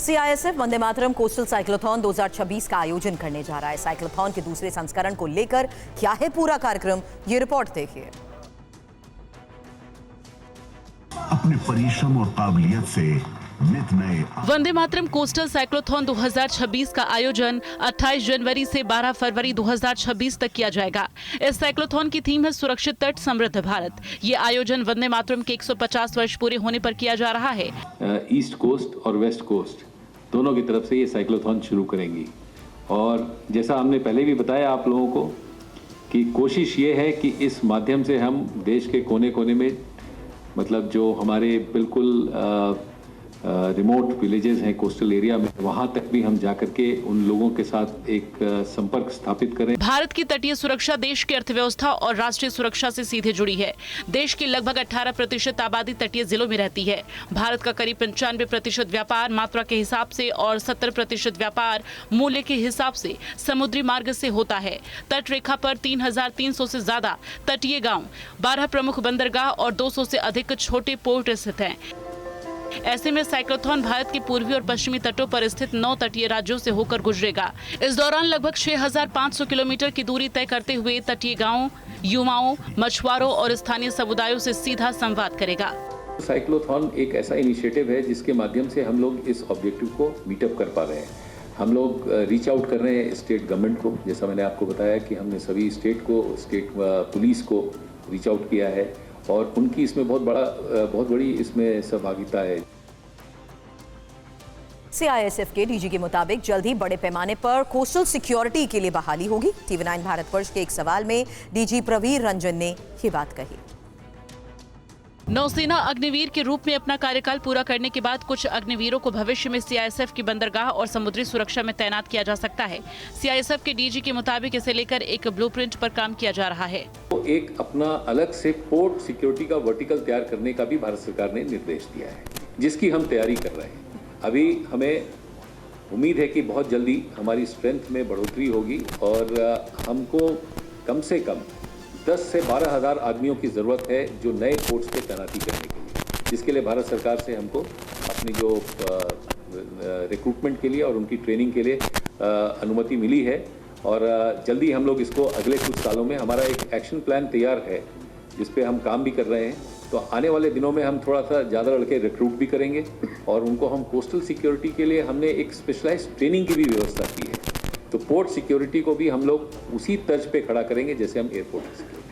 CISF Vande Mataram coastal cyclothon 2026 का आयोजन करने जा रहा है। साइक्लोथॉन के दूसरे संस्करण को लेकर क्या है पूरा कार्यक्रम, ये रिपोर्ट देखिए। अपने परिश्रम और काबिलियत से नित नए वंदे मातरम कोस्टल साइक्लोथॉन 2026 का आयोजन 28 जनवरी से 12 फरवरी 2026 तक किया जाएगा। इस साइक्लोथॉन की थीम है सुरक्षित तट समृद्ध भारत। ये आयोजन वंदे मातरम के 150 वर्ष पूरे होने पर किया जा रहा है। ईस्ट कोस्ट और वेस्ट कोस्ट दोनों की तरफ से ये साइक्लोथॉन शुरू करेंगी और जैसा हमने पहले भी बताया आप लोगों को कि कोशिश ये है कि इस माध्यम से हम देश के कोने कोने में मतलब जो हमारे बिल्कुल रिमोट विलेजेस हैं कोस्टल एरिया में, वहां तक भी हम जाकर के उन लोगों के साथ एक संपर्क स्थापित करें। भारत की तटीय सुरक्षा देश की अर्थव्यवस्था और राष्ट्रीय सुरक्षा से सीधे जुड़ी है। देश की लगभग 18% आबादी तटीय जिलों में रहती है। भारत का करीब 95% व्यापार मात्रा के हिसाब से और 70% व्यापार मूल्य के हिसाब से समुद्री मार्ग से होता है। तट रेखा पर 3300 से ज्यादा तटीय गाँव, 12 प्रमुख बंदरगाह और 200 से अधिक छोटे पोर्ट स्थित हैं। ऐसे में साइक्लोथॉन भारत के पूर्वी और पश्चिमी तटों पर स्थित 9 तटीय राज्यों से होकर गुजरेगा। इस दौरान लगभग 6500 किलोमीटर की दूरी तय करते हुए तटीय गांवों, युवाओं, मछुआरों और स्थानीय समुदायों से सीधा संवाद करेगा। साइक्लोथॉन एक ऐसा इनिशिएटिव है जिसके माध्यम से हम लोग इस ऑब्जेक्टिव को मीटअप कर पा रहे हैं। हम लोग रीच आउट कर रहे हैं स्टेट गवर्नमेंट को, जैसा मैंने आपको बताया कि हमने सभी स्टेट पुलिस को रीच आउट किया है और उनकी इसमें बहुत बड़ी इसमें सहभागिता है। सीआईएसएफ के डीजी के मुताबिक जल्द ही बड़े पैमाने पर कोस्टल सिक्योरिटी के लिए बहाली होगी। TV9 भारतवर्ष के एक सवाल में डीजी प्रवीर रंजन ने ये बात कही। नौसेना अग्निवीर के रूप में अपना कार्यकाल पूरा करने के बाद कुछ अग्निवीरों को भविष्य में सीआईएसएफ की बंदरगाह और समुद्री सुरक्षा में तैनात किया जा सकता है। सीआईएसएफ के डीजी के मुताबिक इसे लेकर एक ब्लूप्रिंट पर काम किया जा रहा है। तो एक अपना अलग से पोर्ट सिक्योरिटी का वर्टिकल तैयार करने का भी भारत सरकार ने निर्देश दिया है, जिसकी हम तैयारी कर रहे हैं। अभी हमें उम्मीद है कि बहुत जल्दी हमारी स्ट्रेंथ में बढ़ोतरी होगी और हमको कम से कम 10 से 12 हज़ार आदमियों की ज़रूरत है जो नए पोर्ट्स पे तैनाती करने के लिए, जिसके लिए भारत सरकार से हमको अपनी जो रिक्रूटमेंट के लिए और उनकी ट्रेनिंग के लिए अनुमति मिली है और जल्दी हम लोग इसको अगले कुछ सालों में हमारा एक एक्शन प्लान तैयार है जिस पे हम काम भी कर रहे हैं। तो आने वाले दिनों में हम थोड़ा सा ज़्यादा लड़के रिक्रूट भी करेंगे और उनको हम कोस्टल सिक्योरिटी के लिए हमने एक स्पेशलाइज्ड ट्रेनिंग की भी व्यवस्था की है। तो पोर्ट सिक्योरिटी को भी हम लोग उसी तर्ज पे खड़ा करेंगे जैसे हम एयरपोर्ट